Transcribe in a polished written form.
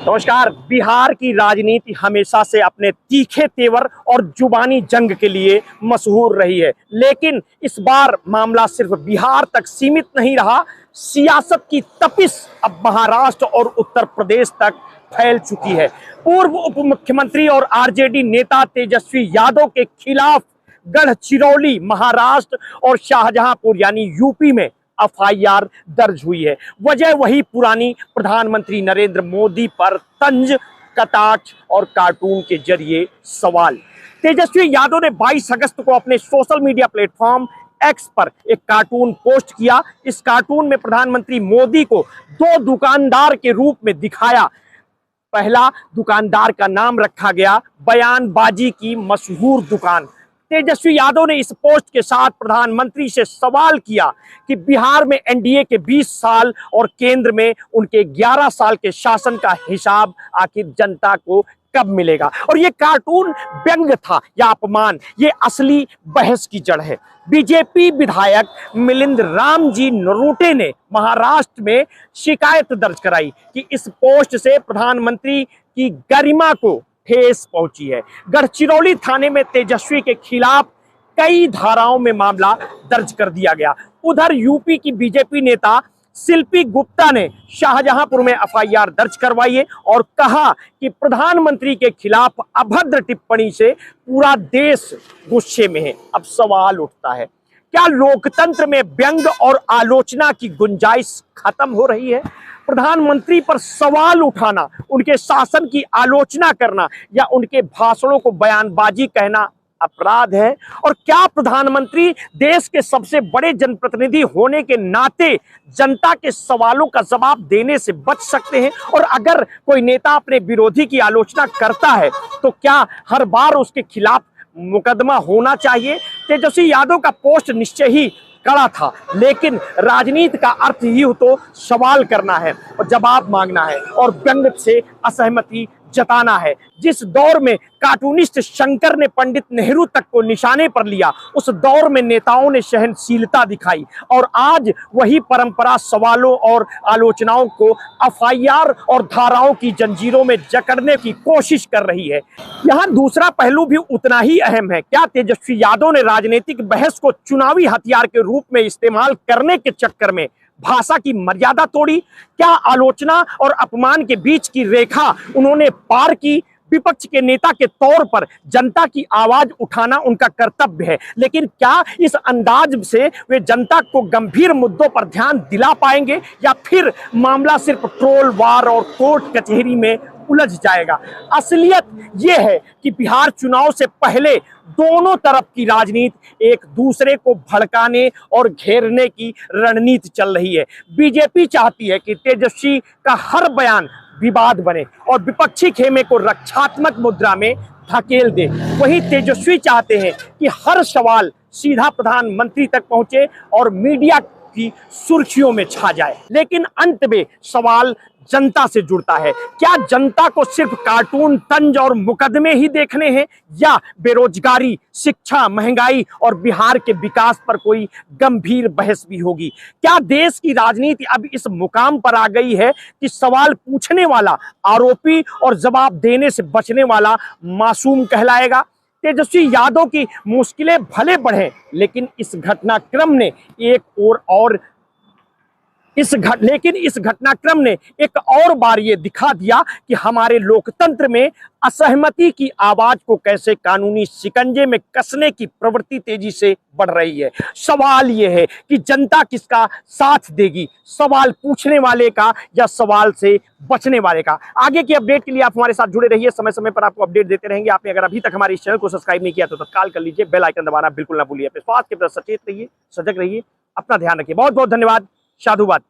नमस्कार। बिहार की राजनीति हमेशा से अपने तीखे तेवर और जुबानी जंग के लिए मशहूर रही है, लेकिन इस बार मामला सिर्फ बिहार तक सीमित नहीं रहा। सियासत की तपिश अब महाराष्ट्र और उत्तर प्रदेश तक फैल चुकी है। पूर्व उप मुख्यमंत्री और आरजेडी नेता तेजस्वी यादव के खिलाफ गढ़चिरौली, महाराष्ट्र और शाहजहांपुर यानी यूपी में एफआईआर दर्ज हुई है। वजह वही पुरानी, प्रधानमंत्री नरेंद्र मोदी पर तंज, कटाक्ष और कार्टून के जरिए सवाल। तेजस्वी यादव ने 22 अगस्त को अपने सोशल मीडिया प्लेटफॉर्म एक्स पर एक कार्टून पोस्ट किया। इस कार्टून में प्रधानमंत्री मोदी को दो दुकानदार के रूप में दिखाया। पहला दुकानदार का नाम रखा गया बयानबाजी की मशहूर दुकान। तेजस्वी यादव ने इस पोस्ट के साथ प्रधानमंत्री से सवाल किया कि बिहार में एनडीए के 20 साल और केंद्र में उनके 11 साल के शासन का हिसाब आखिर जनता को कब मिलेगा। और ये कार्टून व्यंग था या अपमान, ये असली बहस की जड़ है। बीजेपी विधायक मिलिंद रामजी नरोटे ने महाराष्ट्र में शिकायत दर्ज कराई कि इस पोस्ट से प्रधानमंत्री की गरिमा को ठेस पहुंची है। गढ़चिरौली थाने में तेजस्वी के खिलाफ कई धाराओं में मामला दर्ज कर दिया गया। उधर यूपी की बीजेपी नेता शिल्पी गुप्ता ने शाहजहांपुर में एफआईआर दर्ज करवाई है और कहा कि प्रधानमंत्री के खिलाफ अभद्र टिप्पणी से पूरा देश गुस्से में है। अब सवाल उठता है, क्या लोकतंत्र में व्यंग और आलोचना की गुंजाइश खत्म हो रही है? प्रधानमंत्री पर सवाल उठाना, उनके शासन की आलोचना करना या उनके भाषणों को बयानबाजी कहना अपराध है? और क्या प्रधानमंत्री देश के सबसे बड़े जनप्रतिनिधि होने के नाते जनता के सवालों का जवाब देने से बच सकते हैं? और अगर कोई नेता अपने विरोधी की आलोचना करता है तो क्या हर बार उसके खिलाफ मुकदमा होना चाहिए? तेजस्वी यादव का पोस्ट निश्चय ही कड़ा था, लेकिन राजनीति का अर्थ ही तो सवाल करना है और जवाब मांगना है और व्यंग से असहमति जताना है। जिस दौर में कार्टूनिस्ट शंकर ने पंडित नेहरू तक को निशाने पर लिया, उस दौर में नेताओं ने सहनशीलता दिखाई और आज वही परंपरा सवालों और आलोचनाओं को एफआईआर और धाराओं की जंजीरों में जकड़ने की कोशिश कर रही है। यहाँ दूसरा पहलू भी उतना ही अहम है। क्या तेजस्वी यादव ने राजनीतिक बहस को चुनावी हथियार के रूप में इस्तेमाल करने के चक्कर में भाषा की मर्यादा तोड़ी? क्या आलोचना और अपमान के बीच की रेखा उन्होंने पार की? विपक्ष के नेता के तौर पर जनता की आवाज उठाना उनका कर्तव्य है, लेकिन क्या इस अंदाज से वे जनता को गंभीर मुद्दों पर ध्यान दिला पाएंगे या फिर मामला सिर्फ ट्रोल वार और कोर्ट कचहरी में उलझ जाएगा? असलियत यह है कि बिहार चुनाव से पहले दोनों तरफ की राजनीति एक दूसरे को भड़काने और घेरने की रणनीति चल रही है। बीजेपी चाहती है कि तेजस्वी का हर बयान विवाद बने और विपक्षी खेमे को रक्षात्मक मुद्रा में धकेल दे। वहीं तेजस्वी चाहते हैं कि हर सवाल सीधा प्रधानमंत्री तक पहुंचे और मीडिया की सुर्खियों में छा जाए। लेकिन अंत में सवाल जनता से जुड़ता है। क्या जनता को सिर्फ कार्टून, तंज और मुकदमे ही देखने हैं या बेरोजगारी, शिक्षा, महंगाई और बिहार के विकास पर कोई गंभीर बहस भी होगी? क्या देश की राजनीति अब इस मुकाम पर आ गई है कि सवाल पूछने वाला आरोपी और जवाब देने से बचने वाला मासूम कहलाएगा? तेजस्वी यादव की मुश्किलें भले बढ़े, लेकिन इस घटनाक्रम ने इस घटनाक्रम ने एक और बार ये दिखा दिया कि हमारे लोकतंत्र में असहमति की आवाज को कैसे कानूनी शिकंजे में कसने की प्रवृत्ति तेजी से बढ़ रही है। सवाल ये है कि जनता किसका साथ देगी, सवाल पूछने वाले का या सवाल से बचने वाले का? आगे की अपडेट के लिए आप हमारे साथ जुड़े रहिए, समय समय पर आपको अपडेट देते रहेंगे। आपने अगर अभी तक हमारे इस चैनल को सब्सक्राइब नहीं किया तो तत्काल कर लीजिए, बेल आइकन दबाना बिल्कुल ना भूलिए। अपने स्वास्थ्य के प्रति सचेत रहिए, सजग रहिए, अपना ध्यान रखिए। बहुत बहुत धन्यवाद। साधुवाद।